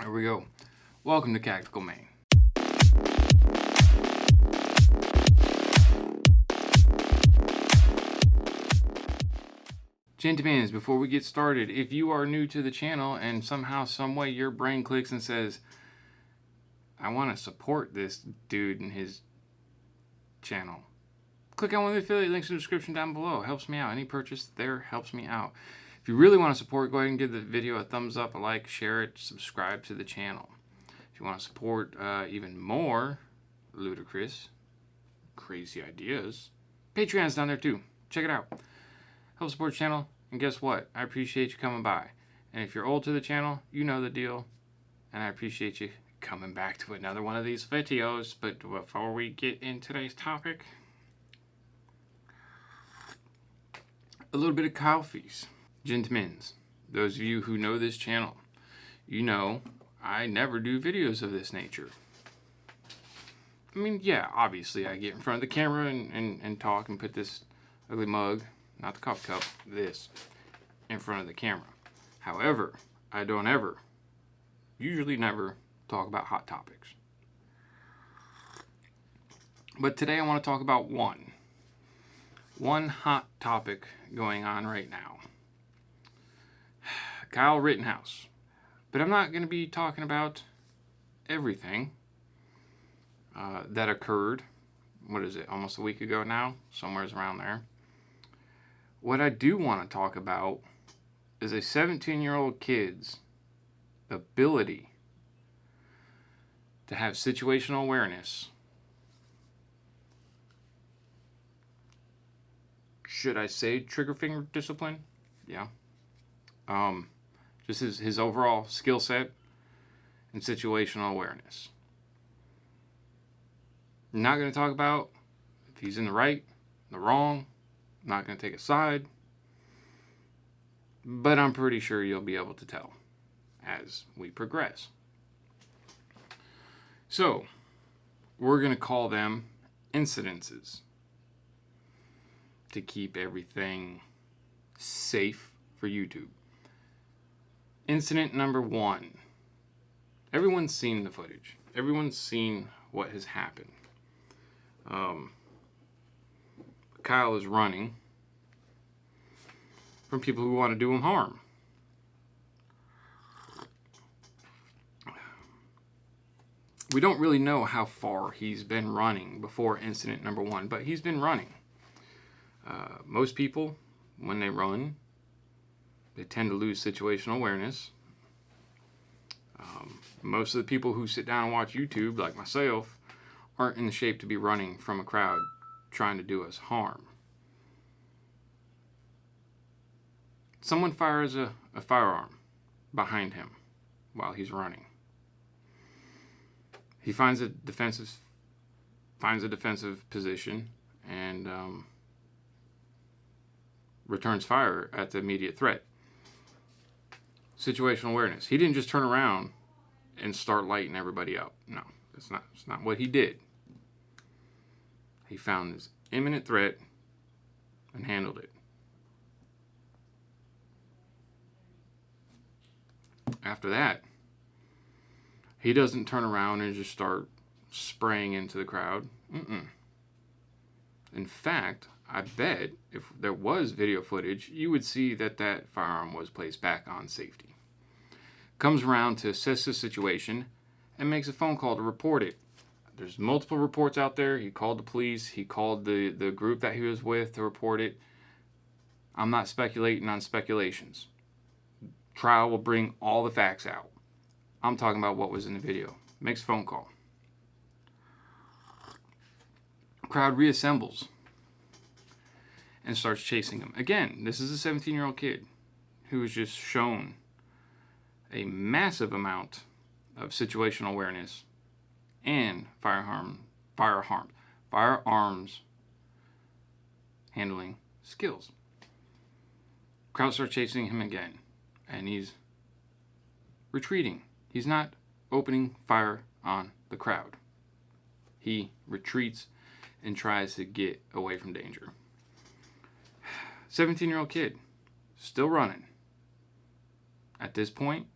There we go. Welcome to CACTICALMAIN. Gentlemen, before we get started, if you are new to the channel and somehow, some way your brain clicks and says, I want to support this dude and his channel, click on one of the affiliate links in the description down below. It helps me out. Any purchase there helps me out. If you really want to support, go ahead and give the video a thumbs up, a like, share it, subscribe to the channel. If you want to support even more ludicrous, crazy ideas, Patreon's down there too. Check it out. Help support the channel, and guess what? I appreciate you coming by. And if you're old to the channel, you know the deal, and I appreciate you coming back to another one of these videos. But before we get in today's topic, a little bit of coffees. Gentlemen, those of you who know this channel, you know I never do videos of this nature. I mean, yeah, obviously I get in front of the camera and talk and put this ugly mug, not the coffee cup, this, in front of the camera. However, I don't ever, usually never, talk about hot topics. But today I want to talk about one hot topic going on right now. Kyle Rittenhouse. But I'm not going to be talking about everything that occurred, what is it, almost a week ago now? Somewhere's around there. What I do want to talk about is a 17-year-old kid's ability to have situational awareness. Should I say trigger finger discipline? Yeah. Just his overall skill set and situational awareness. I'm not going to talk about if he's in the right, the wrong. I'm not going to take a side. But I'm pretty sure you'll be able to tell as we progress. So, we're going to call them incidences to keep everything safe for YouTube. Incident number 1. Everyone's seen the footage. Everyone's seen what has happened. Kyle is running from people who want to do him harm. We don't really know how far he's been running before incident number 1, but he's been running. Most people, when they run, they tend to lose situational awareness. Most of the people who sit down and watch YouTube, like myself, aren't in the shape to be running from a crowd trying to do us harm. Someone fires a firearm behind him while he's running. He finds a defensive position and returns fire at the immediate threat. Situational awareness. He didn't just turn around and start lighting everybody up. No, that's not what he did. He found this imminent threat and handled it. After that, he doesn't turn around and just start spraying into the crowd. In fact, I bet if there was video footage, you would see that that firearm was placed back on safety. Comes around to assess the situation and makes a phone call to report it. There's multiple reports out there. He called the police. He called the group that he was with to report it. I'm not speculating on speculations. Trial will bring all the facts out. I'm talking about what was in the video. Makes a phone call. Crowd reassembles and starts chasing him. Again, this is a 17-year-old kid who was just shown a massive amount of situational awareness and firearms handling skills. Crowd starts chasing him again, and he's retreating. He's not opening fire on the crowd. He retreats and tries to get away from danger. 17-year-old kid, still running. At this point,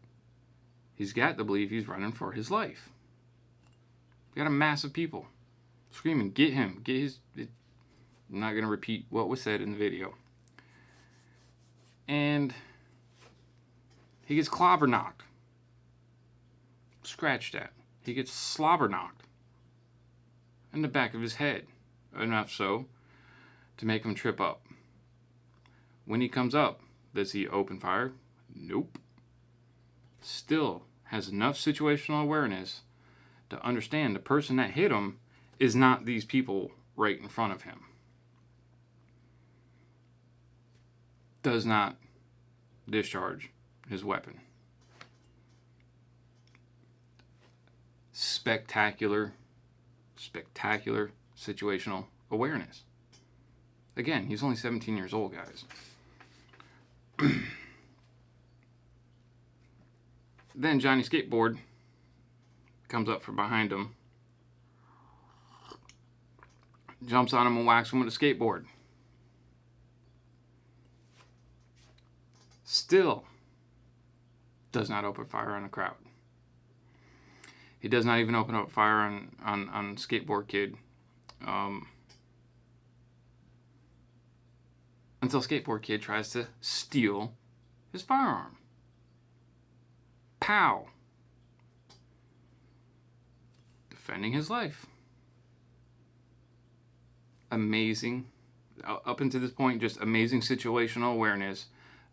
he's got to believe he's running for his life. You got a mass of people screaming, get him, get his... I'm not going to repeat what was said in the video. And he gets clobber knocked. Scratched at. He gets slobber knocked in the back of his head. Enough so to make him trip up. When he comes up, does he open fire? Nope. Still has enough situational awareness to understand the person that hit him is not these people right in front of him. Does not discharge his weapon. Spectacular situational awareness. Again, he's only 17 years old, guys. Then Johnny Skateboard comes up from behind him, jumps on him and whacks him with a skateboard. Still does not open fire on the crowd. He does not even open up fire on Skateboard Kid until Skateboard Kid tries to steal his firearm. Pow! Defending his life. Amazing. Up until this point, just amazing situational awareness,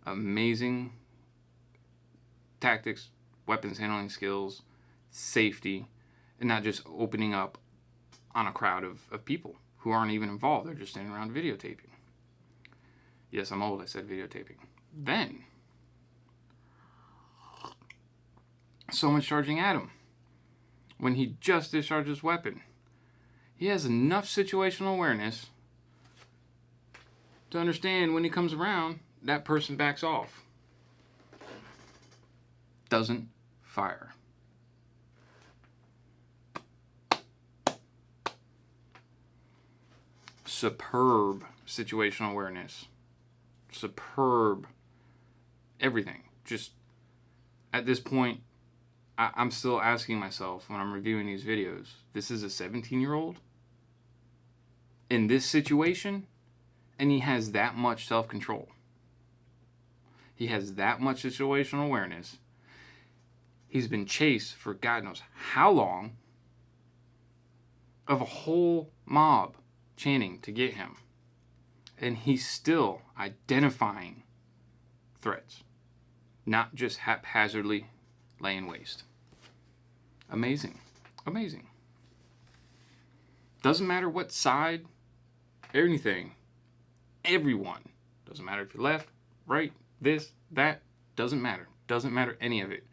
amazing tactics, weapons handling skills, safety, and not just opening up on a crowd of people who aren't even involved. They're just standing around videotaping. Yes, I'm old. I said videotaping. Then, someone's charging at him when he just discharged his weapon. He has enough situational awareness to understand when he comes around, that person backs off. Doesn't fire. Superb situational awareness. Superb everything. Just at this point, I'm still asking myself when I'm reviewing these videos, this is a 17-year-old in this situation, and he has that much self-control. He has that much situational awareness. He's been chased for God knows how long, of a whole mob chanting to get him. And he's still identifying threats, not just haphazardly laying waste. Amazing. Amazing. Doesn't matter what side, anything, everyone. Doesn't matter if you're left, right, this, that, doesn't matter. Doesn't matter any of it.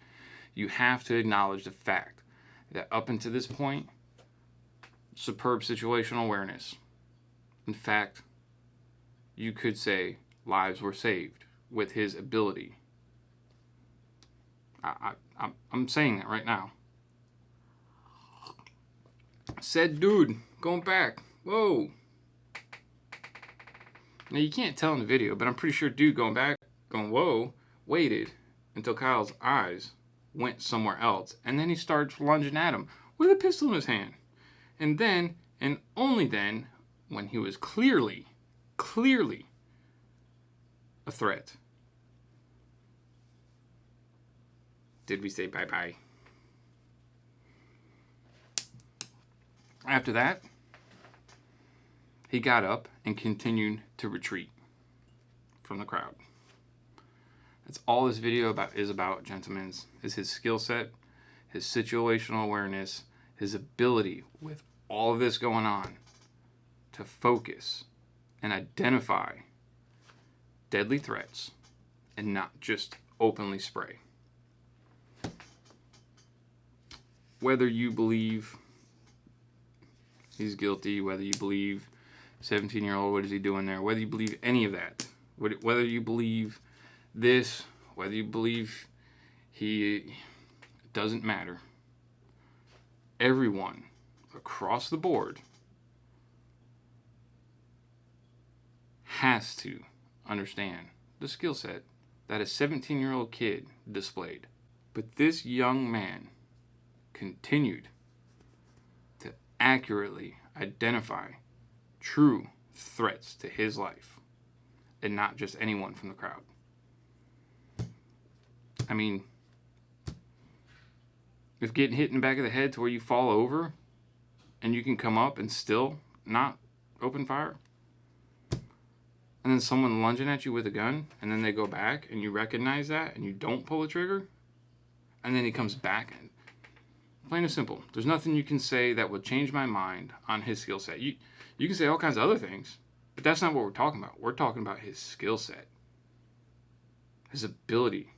You have to acknowledge the fact that up until this point, superb situational awareness. In fact, you could say lives were saved with his ability. I'm saying that right now. Said dude, going back. Whoa. Now you can't tell in the video, but I'm pretty sure dude going back, going whoa, waited until Kyle's eyes went somewhere else. And then he starts lunging at him with a pistol in his hand. And then, and only then, when he was clearly a threat, did we say bye-bye. After that, he got up and continued to retreat from the crowd. That's all this video is about, gentlemen, is his skill set, his situational awareness, his ability with all of this going on to focus and identify deadly threats and not just openly spray. Whether you believe he's guilty, whether you believe 17-year-old, what is he doing there, whether you believe any of that, whether you believe this, whether you believe he, doesn't matter. Everyone across the board has to understand the skill set that a 17-year-old kid displayed. But this young man continued to accurately identify true threats to his life and not just anyone from the crowd. I mean, if getting hit in the back of the head to where you fall over and you can come up and still not open fire, and then someone lunging at you with a gun, and then they go back and you recognize that and you don't pull the trigger, and then he comes back, and plain and simple, there's nothing you can say that would change my mind on his skill set. You can say all kinds of other things, but that's not what we're talking about. We're talking about his skill set, his ability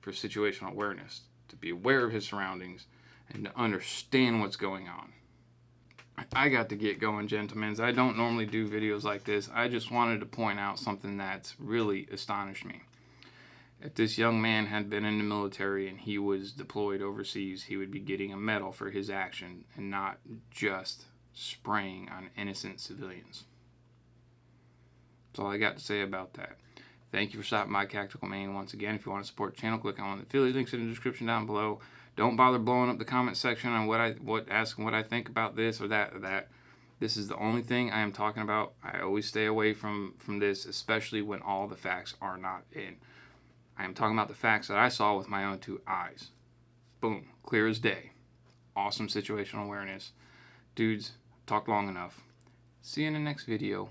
for situational awareness, to be aware of his surroundings and to understand what's going on. I got to get going, gentlemen. I don't normally do videos like this. I just wanted to point out something that's really astonished me. If this young man had been in the military and he was deployed overseas, he would be getting a medal for his action and not just spraying on innocent civilians. That's all I got to say about that. Thank you for stopping by Tactical Main once again. If you want to support the channel, click on the affiliate links in the description down below. Don't bother blowing up the comment section on asking what I think about this or that or that. This is the only thing I am talking about. I always stay away from this, especially when all the facts are not in. I am talking about the facts that I saw with my own two eyes. Boom, clear as day. Awesome situational awareness. Dudes, talked long enough. See you in the next video.